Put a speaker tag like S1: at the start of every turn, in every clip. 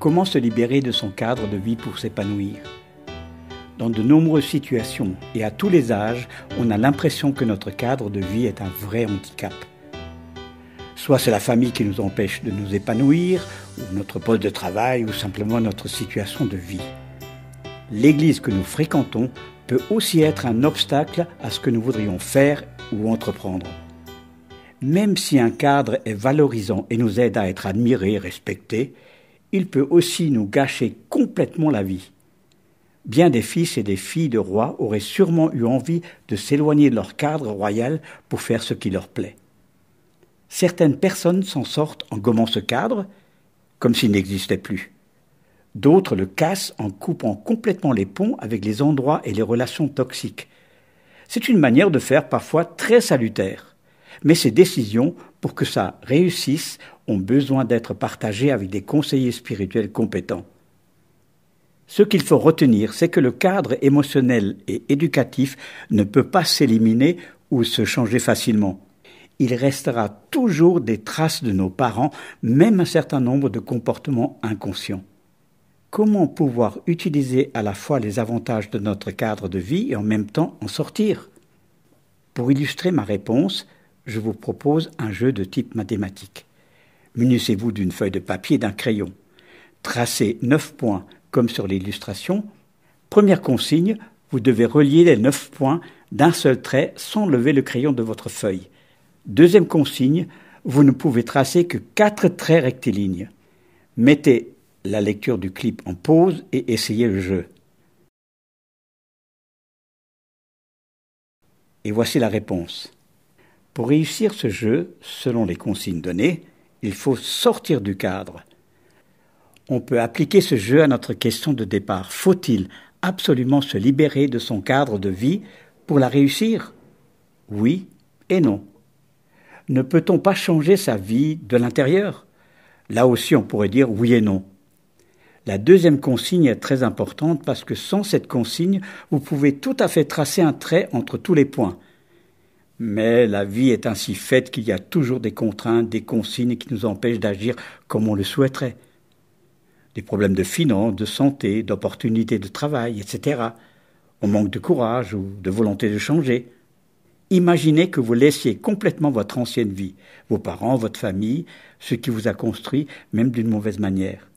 S1: Comment se libérer de son cadre de vie pour s'épanouir ? Dans de nombreuses situations et à tous les âges, on a l'impression que notre cadre de vie est un vrai handicap. Soit c'est la famille qui nous empêche de nous épanouir, ou notre poste de travail, ou simplement notre situation de vie. L'Église que nous fréquentons peut aussi être un obstacle à ce que nous voudrions faire ou entreprendre. Même si un cadre est valorisant et nous aide à être admirés, respectés, il peut aussi nous gâcher complètement la vie. Bien des fils et des filles de rois auraient sûrement eu envie de s'éloigner de leur cadre royal pour faire ce qui leur plaît. Certaines personnes s'en sortent en gommant ce cadre, comme s'il n'existait plus. D'autres le cassent en coupant complètement les ponts avec les endroits et les relations toxiques. C'est une manière de faire parfois très salutaire. Mais ces décisions, pour que ça réussisse, ont besoin d'être partagées avec des conseillers spirituels compétents. Ce qu'il faut retenir, c'est que le cadre émotionnel et éducatif ne peut pas s'éliminer ou se changer facilement. Il restera toujours des traces de nos parents, même un certain nombre de comportements inconscients. Comment pouvoir utiliser à la fois les avantages de notre cadre de vie et en même temps en sortir ? Pour illustrer ma réponse, je vous propose un jeu de type mathématique. Munissez-vous d'une feuille de papier et d'un crayon. Tracez 9 points comme sur l'illustration. Première consigne, vous devez relier les 9 points d'un seul trait sans lever le crayon de votre feuille. Deuxième consigne, vous ne pouvez tracer que 4 traits rectilignes. Mettez la lecture du clip en pause et essayez le jeu. Et voici la réponse. Pour réussir ce jeu, selon les consignes données, il faut sortir du cadre. On peut appliquer ce jeu à notre question de départ. Faut-il absolument se libérer de son cadre de vie pour la réussir ? Oui et non. Ne peut-on pas changer sa vie de l'intérieur ? Là aussi, on pourrait dire oui et non. La deuxième consigne est très importante parce que sans cette consigne, vous pouvez tout à fait tracer un trait entre tous les points. Mais la vie est ainsi faite qu'il y a toujours des contraintes, des consignes qui nous empêchent d'agir comme on le souhaiterait. Des problèmes de finances, de santé, d'opportunités de travail, etc. On manque de courage ou de volonté de changer. Imaginez que vous laissiez complètement votre ancienne vie, vos parents, votre famille, ce qui vous a construit, même d'une mauvaise manière.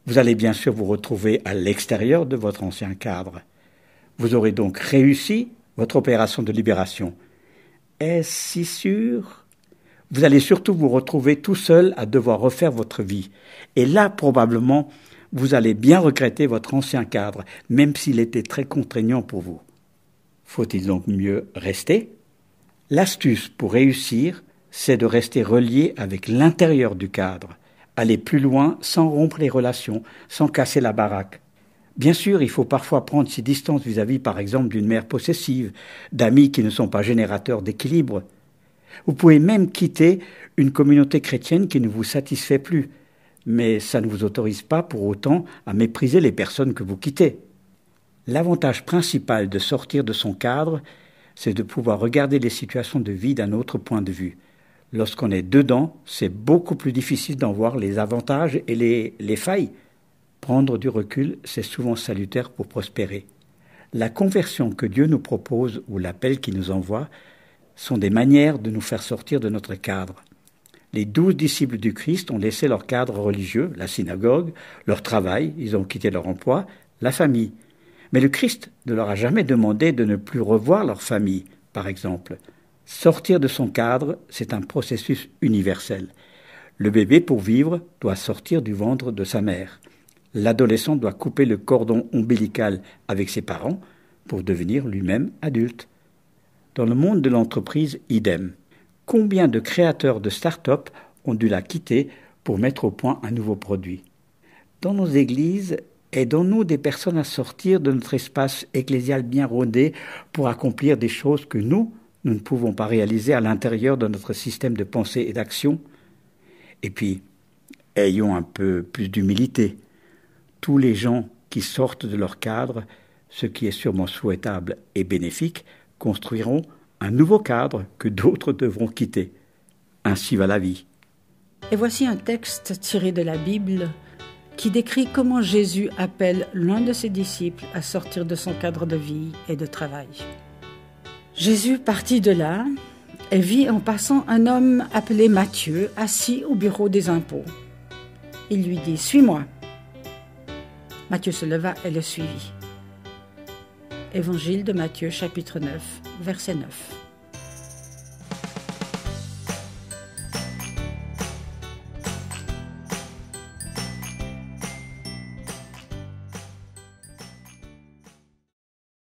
S1: Vous allez bien sûr vous retrouver à l'extérieur de votre ancien cadre. Vous aurez donc réussi votre opération de libération. Est-ce si sûr ? Vous allez surtout vous retrouver tout seul à devoir refaire votre vie. Et là, probablement, vous allez bien regretter votre ancien cadre, même s'il était très contraignant pour vous. Faut-il donc mieux rester ? L'astuce pour réussir, c'est de rester relié avec l'intérieur du cadre. Aller plus loin sans rompre les relations, sans casser la baraque. Bien sûr, il faut parfois prendre ses distances vis-à-vis, par exemple, d'une mère possessive, d'amis qui ne sont pas générateurs d'équilibre. Vous pouvez même quitter une communauté chrétienne qui ne vous satisfait plus, mais ça ne vous autorise pas pour autant à mépriser les personnes que vous quittez. L'avantage principal de sortir de son cadre, c'est de pouvoir regarder les situations de vie d'un autre point de vue. Lorsqu'on est dedans, c'est beaucoup plus difficile d'en voir les avantages et les failles. Prendre du recul, c'est souvent salutaire pour prospérer. La conversion que Dieu nous propose ou l'appel qu'il nous envoie sont des manières de nous faire sortir de notre cadre. Les 12 disciples du Christ ont laissé leur cadre religieux, la synagogue, leur travail, ils ont quitté leur emploi, la famille. Mais le Christ ne leur a jamais demandé de ne plus revoir leur famille, par exemple. Sortir de son cadre, c'est un processus universel. Le bébé, pour vivre, doit sortir du ventre de sa mère. L'adolescent doit couper le cordon ombilical avec ses parents pour devenir lui-même adulte. Dans le monde de l'entreprise, idem. Combien de créateurs de start-up ont dû la quitter pour mettre au point un nouveau produit ? Dans nos églises, aidons-nous des personnes à sortir de notre espace ecclésial bien rodé pour accomplir des choses que nous ne pouvons pas réaliser à l'intérieur de notre système de pensée et d'action. Et puis, ayons un peu plus d'humilité. Tous les gens qui sortent de leur cadre, ce qui est sûrement souhaitable et bénéfique, construiront un nouveau cadre que d'autres devront quitter. Ainsi va la vie.
S2: Et voici un texte tiré de la Bible qui décrit comment Jésus appelle l'un de ses disciples à sortir de son cadre de vie et de travail. Jésus partit de là et vit en passant un homme appelé Matthieu, assis au bureau des impôts. Il lui dit « Suis-moi ». Matthieu se leva et le suivit. Évangile de Matthieu, chapitre 9, verset 9.